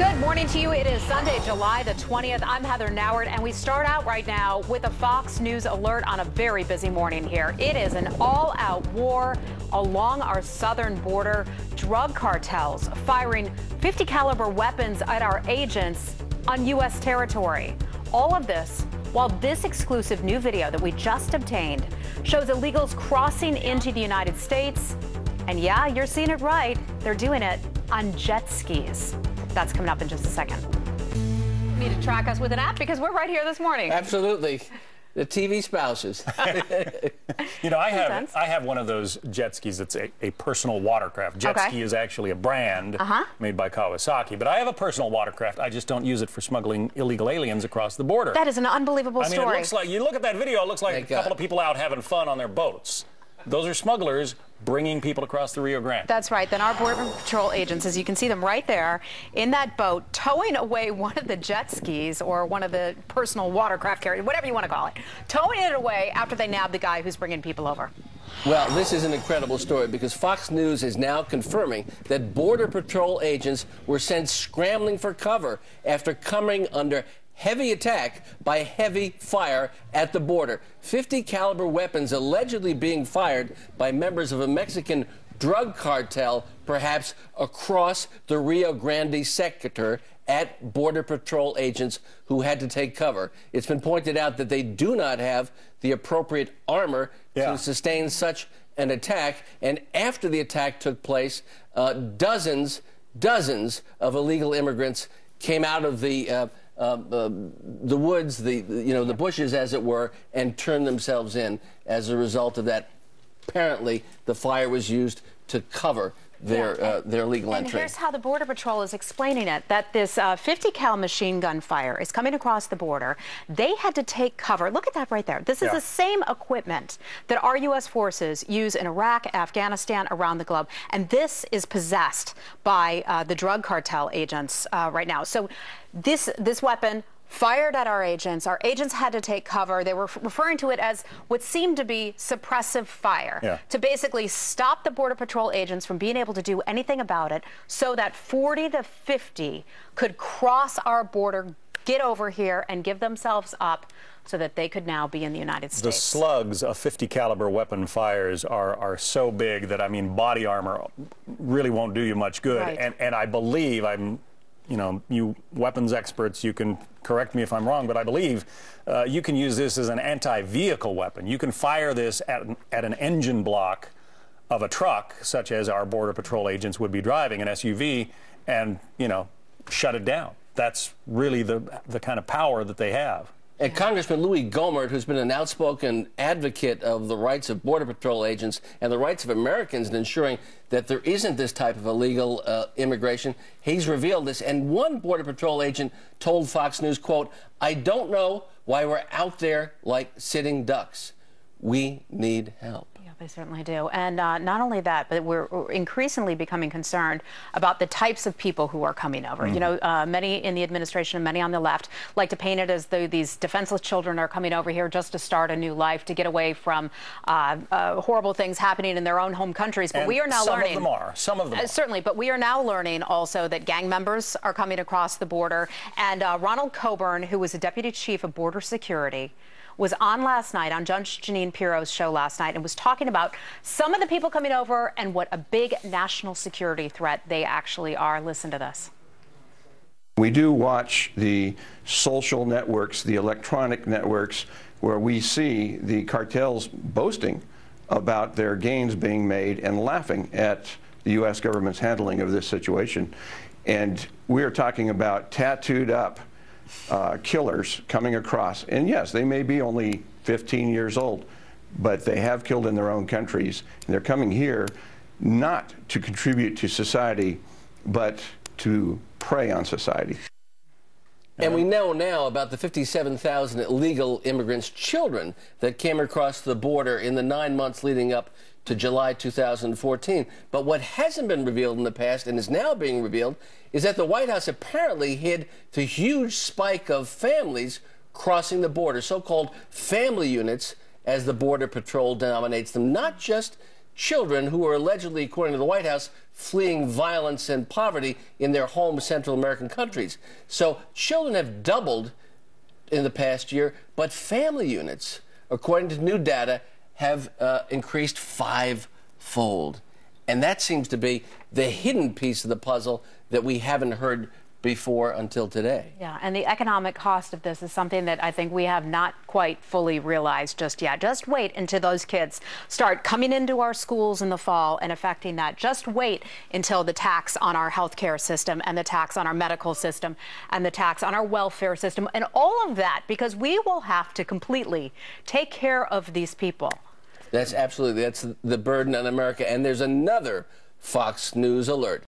Good morning to you. It is Sunday, July the 20th. I'm Heather Nauert, and we start out right now with a Fox News alert on a very busy morning here. It is an all-out war along our southern border. Drug cartels firing 50 caliber weapons at our agents on U.S. territory. All of this while this exclusive new video that we just obtained shows illegals crossing into the United States. And yeah, you're seeing it right. They're doing it on jet skis. That's coming up in just a second. You need to track us with an app because we're right here this morning. Absolutely. The TV spouses. You know, I have one of those jet skis that's a personal watercraft. Jet ski is actually a brand made by Kawasaki, but I have a personal watercraft. I just don't use it for smuggling illegal aliens across the border. That is an unbelievable story. I mean, it looks like, you look at that video, it looks like a couple of people out having fun on their boats. Those are smugglers bringing people across the Rio Grande. That's right. Then our Border Patrol agents, as you can see them right there in that boat, towing away one of the jet skis or one of the personal watercraft carriers, whatever you want to call it, towing it away after they nabbed the guy who's bringing people over. Well, this is an incredible story because Fox News is now confirming that Border Patrol agents were sent scrambling for cover after coming under heavy attack by heavy fire at the border. 50 caliber weapons allegedly being fired by members of a Mexican drug cartel, perhaps across the Rio Grande sector, at Border Patrol agents who had to take cover. It's been pointed out that they do not have the appropriate armor to sustain such an attack. And after the attack took place, dozens of illegal immigrants came out of the woods, the bushes, as it were, and turned themselves in. As a result of that, apparently the fire was used to cover their legal entry. And here's how the Border Patrol is explaining it, that this 50 cal machine gun fire is coming across the border. They had to take cover. Look at that right there. This is the same equipment that our U.S. forces use in Iraq, Afghanistan, around the globe. And this is possessed by the drug cartel agents right now. So this weapon fired at our agents. Our agents had to take cover. They were referring to it as what seemed to be suppressive fire to basically stop the Border Patrol agents from being able to do anything about it so that 40 to 50 could cross our border, get over here, and give themselves up so that they could now be in the United States. The slugs a 50 caliber weapon fires are so big that, I mean, body armor really won't do you much good. Right. And I believe, you know, you weapons experts, you can correct me if I'm wrong, but I believe you can use this as an anti-vehicle weapon. You can fire this at an engine block of a truck, such as our Border Patrol agents would be driving, an SUV, and, you know, shut it down. That's really the kind of power that they have. And Congressman Louis Gohmert, who's been an outspoken advocate of the rights of Border Patrol agents and the rights of Americans in ensuring that there isn't this type of illegal immigration, he's revealed this. And one Border Patrol agent told Fox News, quote, "I don't know why we're out there like sitting ducks. We need help." They certainly do. And not only that, but we're increasingly becoming concerned about the types of people who are coming over. You know, many in the administration and many on the left like to paint it as though these defenseless children are coming over here just to start a new life, to get away from horrible things happening in their own home countries. But and we are now learning. Some of them are. Certainly, but we are now learning also that gang members are coming across the border. And Ronald Coburn, who was a deputy chief of border security, was on last night on Judge Jeanine Pirro's show last night and was talking about some of the people coming over and what a big national security threat they actually are. Listen to this. We do watch the social networks, the electronic networks, where we see the cartels boasting about their gains being made and laughing at the U.S. government's handling of this situation. And we are talking about tattooed up killers coming across. And yes, they may be only 15 years old, but they have killed in their own countries. And they're coming here not to contribute to society, but to prey on society. And we know now about the 57,000 illegal immigrants' children that came across the border in the 9 months leading up to July 2014. But what hasn't been revealed in the past and is now being revealed is that the White House apparently hid the huge spike of families crossing the border, so-called family units, as the Border Patrol denominates them, not just children who are allegedly, according to the White House, fleeing violence and poverty in their home Central American countries. So children have doubled in the past year, but family units, according to new data, have increased fivefold. And that seems to be the hidden piece of the puzzle that we haven't heard before until today. Yeah, and the economic cost of this is something that I think we have not quite fully realized just yet. Just wait until those kids start coming into our schools in the fall and affecting that. Just wait until the tax on our healthcare system and the tax on our medical system and the tax on our welfare system and all of that, because we will have to completely take care of these people. That's the burden on America. And there's another Fox News alert.